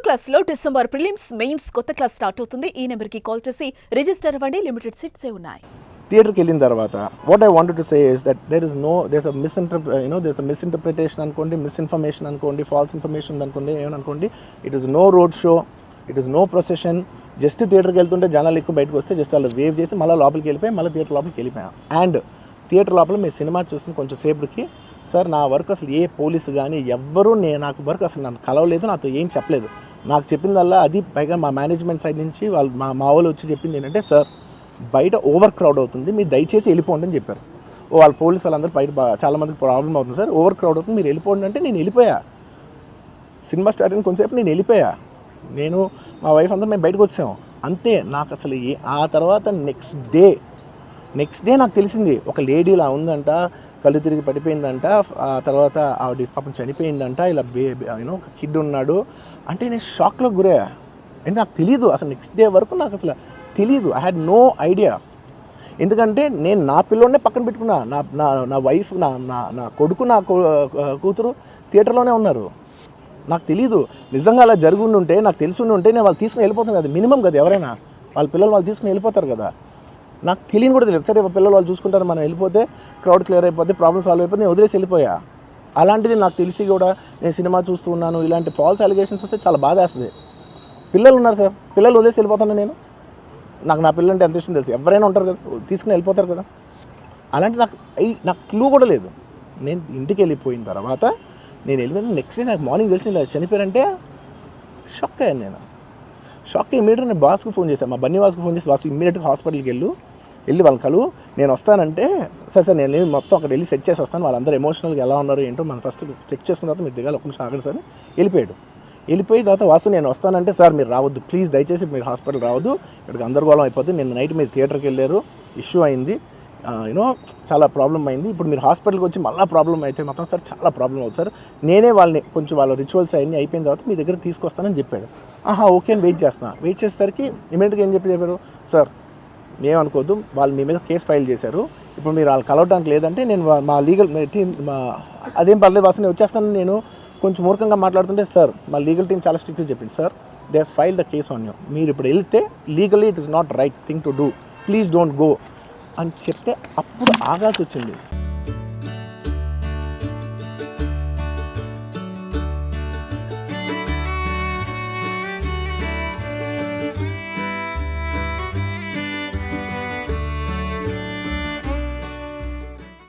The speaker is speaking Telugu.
క్లాస్లో డిసెంబర్ ప్రిలిమ్స్ మెయిన్స్ కొత్త క్లాస్ స్టార్ట్ అవుతుంది. ఈ నెంబర్కి కాల్ చేసి రిజిస్టర్ అవ్వండి. లిమిటెడ్ సీట్సే ఉన్నాయి. థియేటర్కి వెళ్ళిన తర్వాత what I wanted to say is that there is a misinterpretation అనుకోండి, మిస్ఇన్ఫర్మేషన్ అనుకోండి, ఫాల్స్ ఇన్ఫర్మేషన్ అనుకోండి, ఏమనుకోండి. It is no road show, it is no procession. Just థియేటర్కి వెళ్తుంటే జనాలు ఎక్కువ బయటకు వస్తే జస్ట్ వాళ్ళు వేవ్ చేసి మళ్ళీ లోపలికి వెళ్ళిపోయి మళ్ళీ థియేటర్ లోపలికి వెళ్ళిపోయాం. అండ్ థియేటర్ లోపల మీ సినిమా చూసిన కొంచెం సేపటికి సార్ నా వర్క్ అసలు ఏ పోలీసు కానీ ఎవ్వరూ నాకు వర్క్ అసలు నన్ను కలవలేదు, నాతో ఏం చెప్పలేదు. నాకు చెప్పిందల్లా అది పైగా మా మేనేజ్మెంట్ సైడ్ నుంచి వాళ్ళు మా వాళ్ళు వచ్చి చెప్పింది ఏంటంటే, సార్ బయట ఓవర్ క్రౌడ్ అవుతుంది, మీరు దయచేసి వెళ్ళిపోండి అని చెప్పారు. వాళ్ళ పోలీసు వాళ్ళందరూ బయట చాలామందికి ప్రాబ్లం అవుతుంది సార్, ఓవర్ క్రౌడ్ అవుతుంది, మీరు వెళ్ళిపోండి అంటే నేను వెళ్ళిపోయా. సినిమా స్టార్ట్ అయిన కొంచెంసేపు నేను వెళ్ళిపోయా. నేను మా వైఫ్ అందరూ మేము బయటకు వచ్చాము అంతే. నాకు అసలు ఆ తర్వాత నెక్స్ట్ డే నాకు తెలిసింది ఒక లేడీ ఇలా ఉందంట, కళ్ళు తిరిగి పడిపోయిందంట, ఆ తర్వాత ఆవిడ పాపం చనిపోయిందంట, ఇలా ఒక కిడ్ ఉన్నాడు అంటే నేను షాక్లో గురయ్యా. అంటే నాకు తెలీదు అసలు, నెక్స్ట్ డే వరకు నాకు అసలు తెలీదు. I had no idea. ఎందుకంటే నేను నా పిల్లోనే పక్కన పెట్టుకున్నా, నా వైఫ్, నా కొడుకు, నా కూతురు థియేటర్లోనే ఉన్నారు. నాకు తెలీదు. నిజంగా అలా జరుగుండి ఉంటే, నాకు తెలిసి ఉంటే నేను వాళ్ళు తీసుకుని వెళ్ళిపోతాను కదా, మినిమం కదా, ఎవరైనా వాళ్ళ పిల్లలు వాళ్ళు తీసుకుని వెళ్ళిపోతారు కదా. నాకు తెలియని కూడా తెలియదు. సరే పిల్లలు వాళ్ళు చూసుకుంటారు, మనం వెళ్ళిపోతే క్రౌడ్ క్లియర్ అయిపోతే, ప్రాబ్లమ్ సాల్వ్ అయిపోతే నేను వదిలేసి వెళ్ళిపోయా. అలాంటిది నాకు తెలిసి కూడా నేను సినిమా చూస్తూ ఉన్నాను, ఇలాంటి ఫాల్స్ అలిగేషన్స్ వస్తే చాలా బాధ వేస్తుంది. పిల్లలు ఉన్నారు సార్, పిల్లలు వదిలేసి వెళ్ళిపోతాను నేను. నా పిల్లలు అంటే ఎంత ఇష్టం తెలుసు, ఎవరైనా ఉంటారు కదా, తీసుకుని వెళ్ళిపోతారు కదా. అలాంటి నాకు క్లూ కూడా లేదు. నేను ఇంటికి వెళ్ళిపోయిన తర్వాత నేను వెళ్ళిపోయిన నెక్స్ట్ డే నాకు మార్నింగ్ తెలిసి ఇలా చనిపోయారంటే షాక్ అయ్యాను నేను. షాక్ ఇమీడియట్గా నేను బాస్కు ఫోన్ చేశాను, మా బన్నీ వాసుకు ఫోన్ చేసి, వాసు ఇమీడియట్గా హాస్పిటల్కి వెళ్ళి వాళ్ళని కలువు, నేను వస్తానంటే సార్ నేను మొత్తం అక్కడ వెళ్ళి సెట్ చేసి వస్తాను, వాళ్ళందరూ ఎమోషనల్గా ఎలా ఉన్నారు ఏంటో మనం ఫస్ట్ చెక్ చేసుకున్న తర్వాత మీరు దిగాలి, ఒక్క నిమిషం ఆగండి సార్. వెళ్ళిపోయిన తర్వాత వాసు నేను వస్తానంటే, సార్ మీరు రావద్దు ప్లీజ్, దయచేసి మీరు హాస్పిటల్ రావద్దు, ఇక్కడికి గందరగోళం అయిపోతుంది, నిన్న నైట్ మీరు థియేటర్కి వెళ్ళారు, ఇష్యూ అయింది, చాలా ప్రాబ్లం అయింది, ఇప్పుడు మీరు హాస్పిటల్కి వచ్చి మళ్ళీ ప్రాబ్లం అయితే మాత్రం సార్ చాలా ప్రాబ్లం అవుతుంది సార్, నేనే వాళ్ళని కొంచెం వాళ్ళ రిచువల్స్ అవన్నీ అయిపోయిన తర్వాత మీ దగ్గర తీసుకొస్తానని చెప్పాడు. ఓకే అని వెయిట్ చేసేసరికి ఇమీడియట్గా ఏం చెప్పారు, సార్ ఏమనుకోవద్దు, వాళ్ళు మీ మీద కేసు ఫైల్ చేశారు, ఇప్పుడు మీరు వాళ్ళు కలవడానికి లేదంటే నేను మా లీగల్ టీం అదేం పర్లేదు వాసు నేను వచ్చేస్తాను. నేను కొంచెం మూర్ఖంగా మాట్లాడుతుంటే, సార్ మా లీగల్ టీం చాలా స్ట్రిక్ట్గా చెప్పింది, sir they filed the case on you, మీరు ఇప్పుడు వెళ్తే legally it is not right thing to do, please don't go అని చెప్తే అప్పుడు ఆగాల్సి వచ్చింది.